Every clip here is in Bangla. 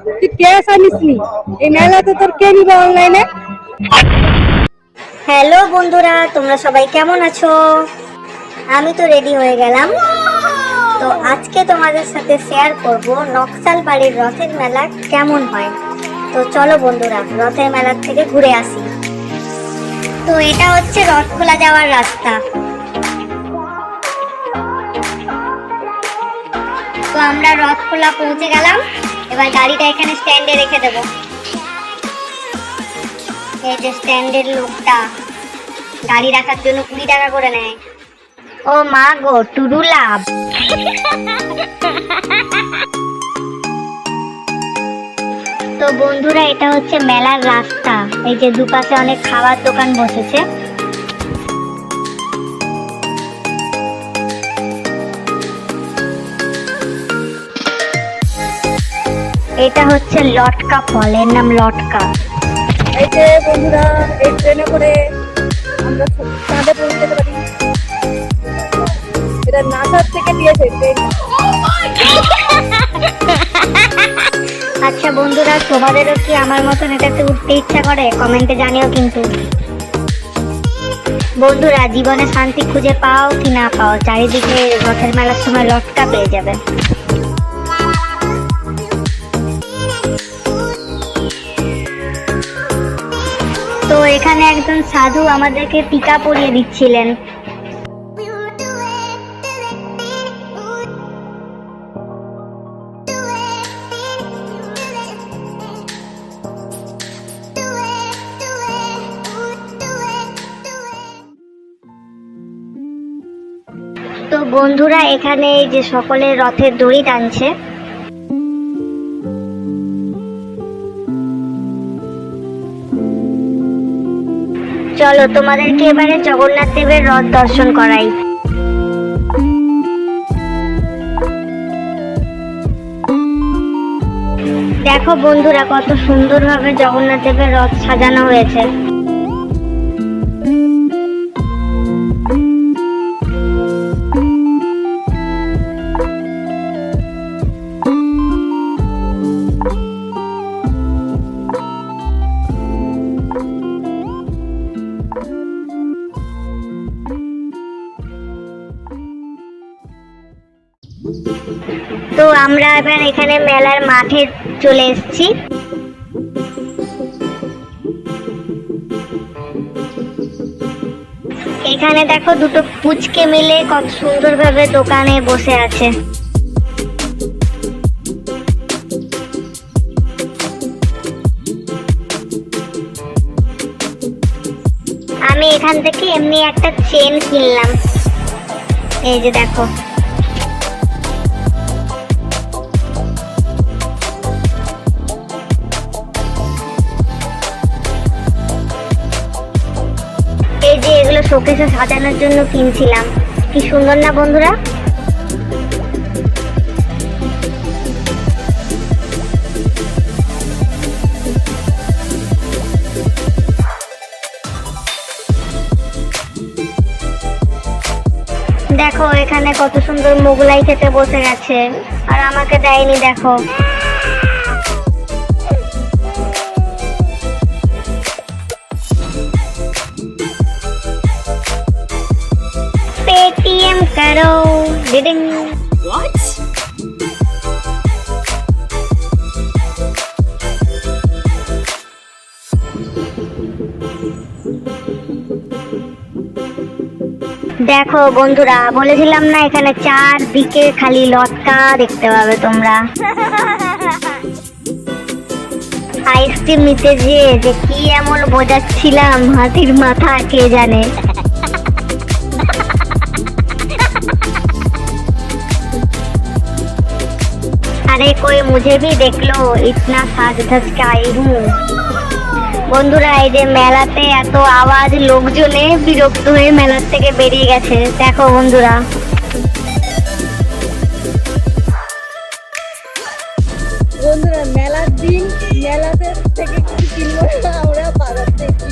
তুই ক্যাশ আনিসনি, এই মেলাতে তোর কে নিবে অনলাইনে? হ্যালো বন্ধুরা, তোমরা সবাই কেমন আছো? আমি তো রেডি হয়ে গেলাম। তো আজকে তোমাদের সাথে শেয়ার করব নকশাল বাড়ির রথের মেলা কেমন হয়। তো চলো বন্ধুরা, রথের মেলার থেকে ঘুরে আসি। তো এটা হচ্ছে রথ খোলা যাওয়ার রাস্তা। তো আমরা রথ খোলা পৌঁছে গেলাম। এবার গাড়িটা এখানে স্ট্যান্ডে রেখে দেবো। এই যে স্ট্যান্ডের লোকটা গাড়ি রাখার জন্য 20 টাকা করে নেয়। ও মা গো, টুডু লাভ। তো বন্ধুরা, এটা হচ্ছে মেলার রাস্তা। এই যে দুপাশে অনেক খাবার দোকান বসেছে। এটা হচ্ছে লটকা ফল, এর নাম লটকা। এই যে বন্ধুরা, এই ট্রেনে করে আমরা চাঁদে পৌঁছে যেতে পারি। এটা নাসার থেকে দিয়েছে ট্রেন। আচ্ছা বন্ধুরা, তোমাদেরও কি আমার মতন এটাতে উঠতে ইচ্ছা করে? কমেন্টে জানিও কিন্তু। বন্ধুরা, জীবনে শান্তি খুঁজে পাও কি না পাও, চারিদিকে রথের মেলার সময় লটকা পেয়ে যাবে। তো এখানে একজন সাধু আমাদেরকে টিকা পরিয়ে দিচ্ছিলেন। তো বন্ধুরা, এখানে এই যে সকলে রথের দড়ি টানছে। চলো তোমাদেরকে এবারে জগন্নাথ দেবের রথ দর্শন করাই। দেখো বন্ধুরা, কত সুন্দরভাবে জগন্নাথ দেবের রথ সাজানো হয়েছে। তো আমরা এবার এখানে মেলার মাঠে চলে এসেছি। এখানে দেখো দুটো পুচকে মিলে কত সুন্দরভাবে দোকানে বসে আছে। আমি এখান থেকে এমনি একটা চেন কিনলাম। এই যে দেখো, এই যে এগুলো শোকেসে সাজানোর জন্য কিনছিলাম। কি সুন্দর না বন্ধুরা? দেখো এখানে কত সুন্দর মোগলাই খেতে বসে গেছে, আর আমাকে দেয়নি। দেখো पेटीएम करो। डिडिंग। What? দেখো বন্ধুরা, বলেছিলাম না এখানে চারদিকে খালি লটকা দেখতে পাবে তোমরা। আইসক্রিম নিতে যে কি এমন বোঝাচ্ছিলাম, হাতির মাথা কে জানে। अरे कोई मुझे भी देख लो, इतना साज धज के आई हूँ। বন্ধুরা, এই যে মেলাতে এত আওয়াজ, লোকজনে বিরক্ত হয়ে মেলার থেকে বেরিয়ে গেছে। দেখো বন্ধুরা, বন্ধুরা মেলার দিন মেলাতে থেকে কিছু কিনবো না, আমরা বাজার থেকে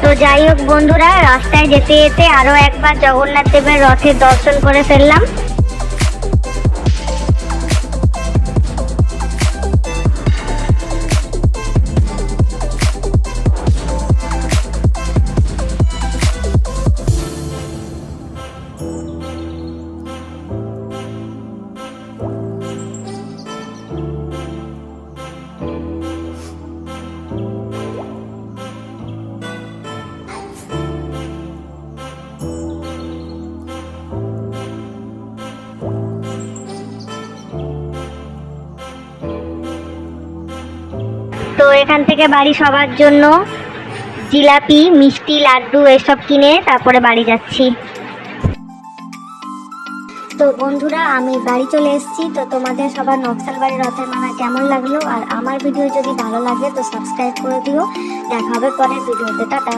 তো যাই হোক বন্ধুরা, রাস্তায় যেতে যেতে আরো একবার জগন্নাথ দেবের রথের দর্শন করে ফেললাম। তো এখান থেকে বাড়ি সবার জন্য জিলাপি, মিষ্টি, লাড্ডু এসব কিনে তারপরে বাড়ি যাচ্ছি। তো বন্ধুরা, আমি বাড়ি চলে এসেছি। তো তোমাদের সবার নকশাল বাড়ির রথের মেলা কেমন লাগলো, আর আমার ভিডিও যদি ভালো লাগে তো সাবস্ক্রাইব করে দিও। দেখা হবে পরের ভিডিওতে। টাটা।